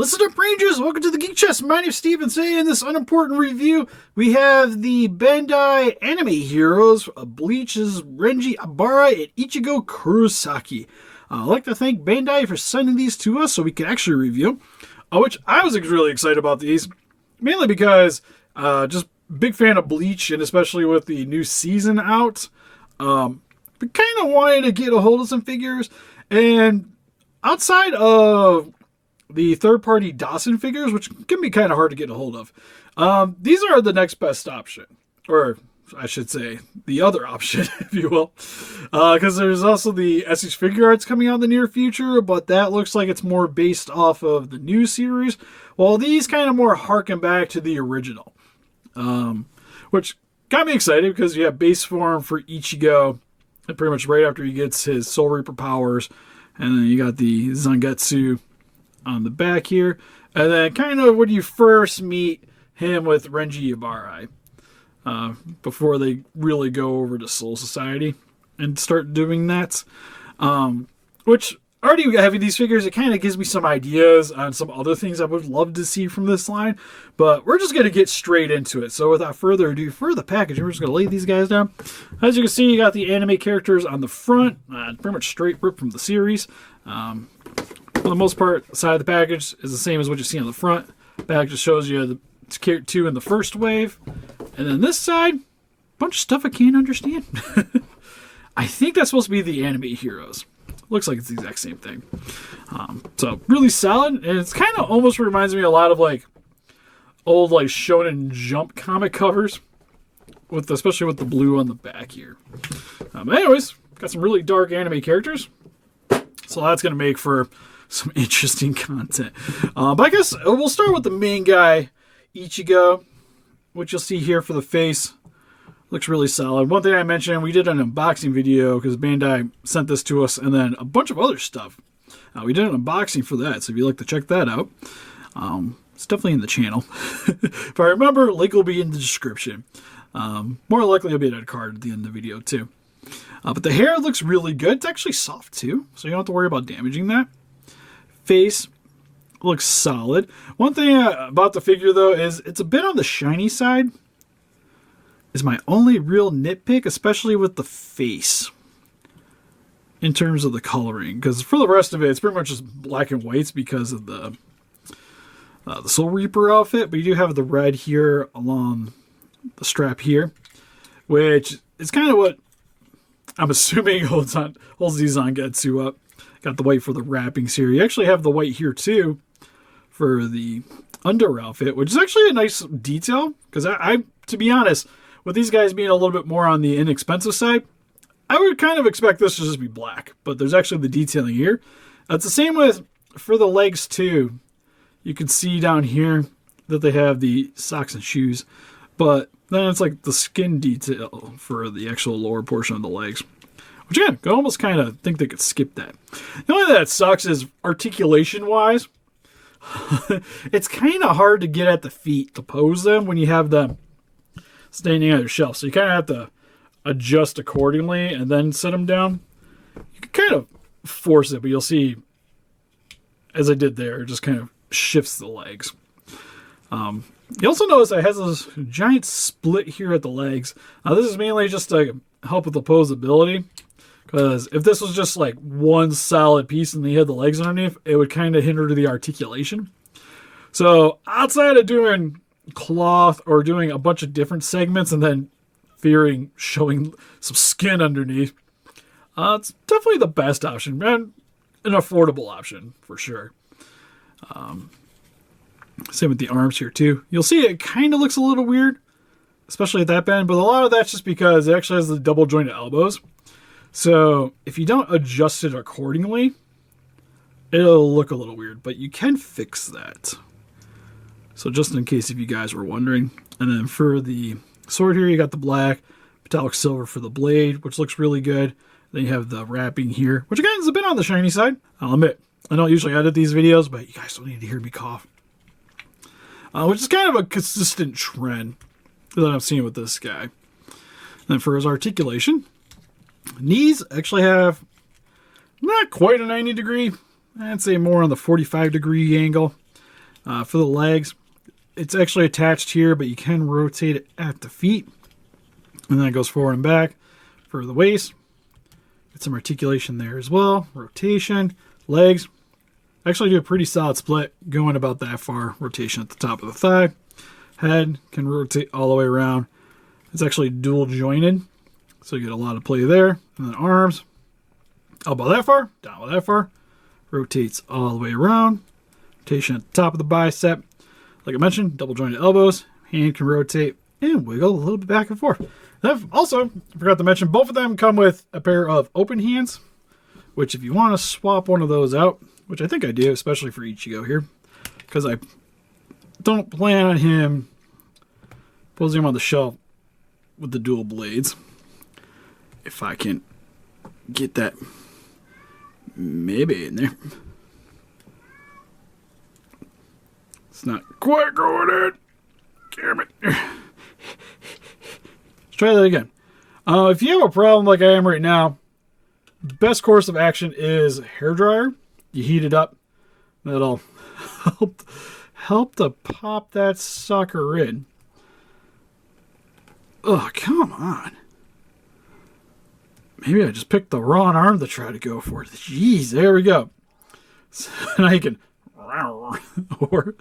Listen up, Rangers! Welcome to the Geek Chest. My name's Steve, and today in this unimportant review, we have the Bandai anime heroes, Bleach's Renji, Abarai, and Ichigo Kurosaki. I'd like to thank Bandai for sending these to us so we can actually review, which I was really excited about these, mainly because just big fan of Bleach, and especially with the new season out, but kind of wanted to get a hold of some figures, and outside of the third-party Dawson figures, which can be kind of hard to get a hold of, these are the next best option, or I should say the other option, if you will, because there's also the SH Figure Arts coming out in the near future, but that looks like it's more based off of the new series, while these kind of more harken back to the original, which got me excited because you have base form for Ichigo, and pretty much right after he gets his Soul Reaper powers, and then you got the Zangetsu on the back here, and then kind of when you first meet him with Renji Abarai, before they really go over to Soul Society and start doing that, which already having these figures, it kind of gives me some ideas on some other things I would love to see from this line, but we're just going to get straight into it. So without further ado, for the package, we're just going to lay these guys down. As you can see, you got the anime characters on the front, pretty much straight ripped from the series. For the most part, the side of the package is the same as what you see on the front. Back just shows you the two in the first wave. And then this side, a bunch of stuff I can't understand. I think that's supposed to be the anime heroes. Looks like it's the exact same thing. So really solid. And it's kind of almost reminds me a lot of like old like Shonen Jump comic covers, especially with the blue on the back here. But anyways, got some really dark anime characters. So that's going to make for some interesting content. But I guess we'll start with the main guy, Ichigo, which you'll see here for the face. Looks really solid. One thing I mentioned, we did an unboxing video because Bandai sent this to us, and then a bunch of other stuff. We did an unboxing for that, so if you'd like to check that out, it's definitely in the channel. If I remember, link will be in the description. More likely it'll be at a card at the end of the video too. But the hair looks really good. It's actually soft too, so you don't have to worry about damaging that. Face looks solid. One thing about the figure though is it's a bit on the shiny side. Is my only real nitpick, especially with the face in terms of the coloring, because for the rest of it, it's pretty much just black and whites because of the Soul Reaper outfit. But you do have the red here along the strap here, which is kind of what I'm assuming holds these Zangetsu up. Got the white for the wrappings here. You actually have the white here too for the under outfit, which is actually a nice detail, because I to be honest, with these guys being a little bit more on the inexpensive side, I would kind of expect this to just be black, but there's actually the detailing here. It's the same with for the legs too. You can see down here that they have the socks and shoes, but then it's like the skin detail for the actual lower portion of the legs. Which again, I almost kind of think they could skip that. The only thing that sucks is articulation-wise, it's kind of hard to get at the feet to pose them when you have them standing on your shelf. So you kind of have to adjust accordingly and then set them down. You can kind of force it, but you'll see, as I did there, it just kind of shifts the legs. You also notice it has this giant split here at the legs. This is mainly just to help with the posability. Because if this was just like one solid piece and they had the legs underneath, it would kind of hinder the articulation. So outside of doing cloth or doing a bunch of different segments and then showing some skin underneath, it's definitely the best option and an affordable option for sure. Same with the arms here too. You'll see it kind of looks a little weird, especially at that bend, but a lot of that's just because it actually has the double jointed elbows. So if you don't adjust it accordingly, it'll look a little weird, but you can fix that. So just in case if you guys were wondering. And then for the sword here, you got the black, metallic silver for the blade, which looks really good. Then you have the wrapping here, which again is a bit on the shiny side. I'll admit, I don't usually edit these videos, but you guys don't need to hear me cough. Which is kind of a consistent trend that I'm seeing with this guy. And for his articulation, knees actually have not quite a 90 degree. I'd say more on the 45 degree angle. For the legs, it's actually attached here, but you can rotate it at the feet. And then it goes forward and back. For the waist, get some articulation there as well. Rotation, legs. Actually do a pretty solid split, going about that far. Rotation at the top of the thigh. Head can rotate all the way around. It's actually dual jointed, so you get a lot of play there. And then arms, up about that far, down about that far. Rotates all the way around. Rotation at the top of the bicep. Like I mentioned, double jointed elbows. Hand can rotate and wiggle a little bit back and forth. And also, I forgot to mention, both of them come with a pair of open hands, which if you want to swap one of those out, which I think I do, especially for Ichigo here, because I don't plan on him posing him on the shelf with the dual blades. If I can get that maybe in there. It's not quite going in. Damn it. Let's try that again. If you have a problem like I am right now, best course of action is hairdryer. You heat it up. That'll help to pop that sucker in. Oh, come on. Maybe I just picked the wrong arm to try to go for it. Jeez, there we go. So now you can or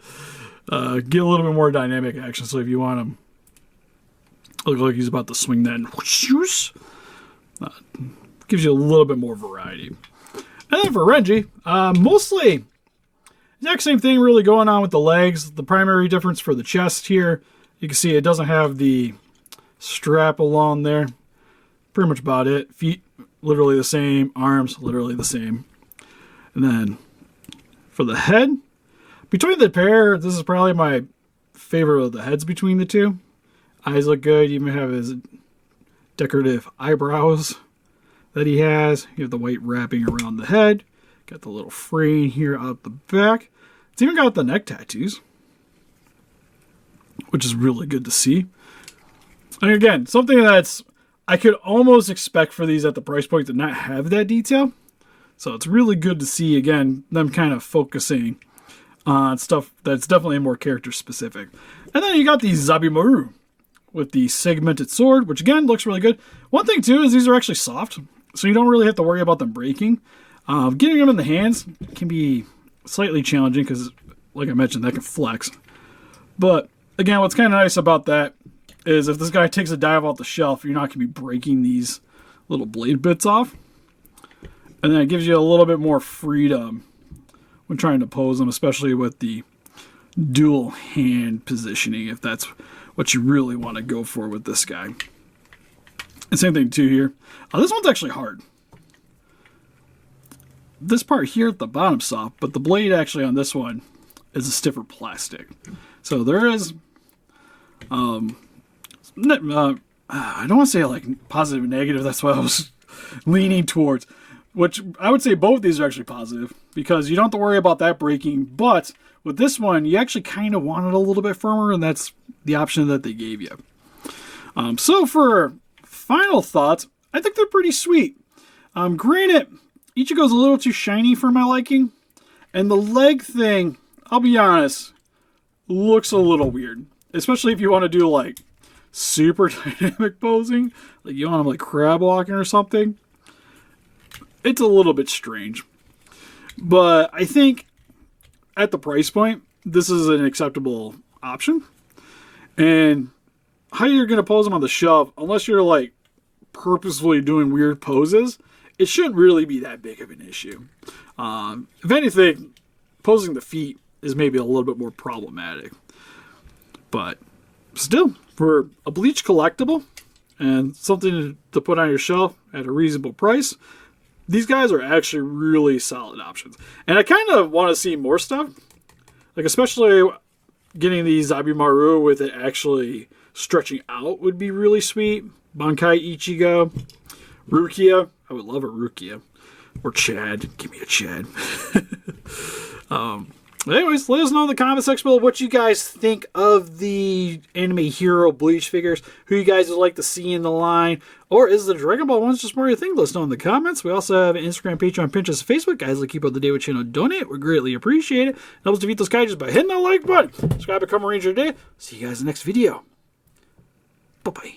get a little bit more dynamic action. So if you want him look like he's about to swing that, gives you a little bit more variety. And then for Renji, mostly exact same thing really going on with the legs. The primary difference for the chest here, you can see it doesn't have the strap along there. Pretty much about it. Feet, literally the same. Arms, literally the same. And then for the head, between the pair, this is probably my favorite of the heads between the two. Eyes look good. You even have his decorative eyebrows that he has. You have the white wrapping around the head. Got the little frame here out the back. It's even got the neck tattoos, which is really good to see. And again, something that's I could almost expect for these at the price point to not have that detail. So it's really good to see, again, them kind of focusing on stuff that's definitely more character specific. And then you got the Zabimaru with the segmented sword, which again looks really good. One thing too is these are actually soft, so you don't really have to worry about them breaking. Getting them in the hands can be slightly challenging because, like I mentioned, that can flex. But again, what's kind of nice about that is if this guy takes a dive off the shelf, you're not going to be breaking these little blade bits off. And then it gives you a little bit more freedom when trying to pose them, especially with the dual hand positioning, if that's what you really want to go for with this guy. And same thing too here. This one's actually hard. This part here at the bottom's soft, but the blade actually on this one is a stiffer plastic. So there is I don't want to say like positive and negative. That's what I was leaning towards. Which I would say both of these are actually positive because you don't have to worry about that breaking. But with this one, you actually kind of want it a little bit firmer, and that's the option that they gave you. So for final thoughts, I think they're pretty sweet. Granted, Ichigo's a little too shiny for my liking, and the leg thing, I'll be honest, looks a little weird. Especially if you want to do like super dynamic posing, like you want them like crab walking or something. It's a little bit strange. But I think at the price point, this is an acceptable option. And how you're going to pose them on the shelf, unless you're like purposefully doing weird poses, it shouldn't really be that big of an issue. If anything, posing the feet is maybe a little bit more problematic. But still, for a Bleach collectible and something to put on your shelf at a reasonable price, these guys are actually really solid options. And I kind of want to see more stuff. Like, especially getting the Zabimaru with it actually stretching out would be really sweet. Bankai Ichigo. Rukia. I would love a Rukia. Or Chad. Give me a Chad. Anyways, let us know in the comment section below what you guys think of the anime hero Bleach figures, who you guys would like to see in the line, or is the Dragon Ball ones just more your thing? Let us know in the comments. We also have an Instagram, Patreon, Pinterest, Facebook. Guys, like keep up to date with channel donate. We greatly appreciate it. It helps defeat those kaijus by hitting that like button. Subscribe, become a ranger today. See you guys in the next video. Bye-bye.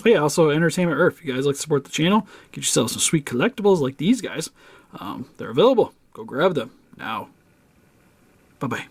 Oh yeah, also Entertainment Earth. If you guys like to support the channel, get yourself some sweet collectibles like these guys. They're available. Go grab them now. Bye-bye.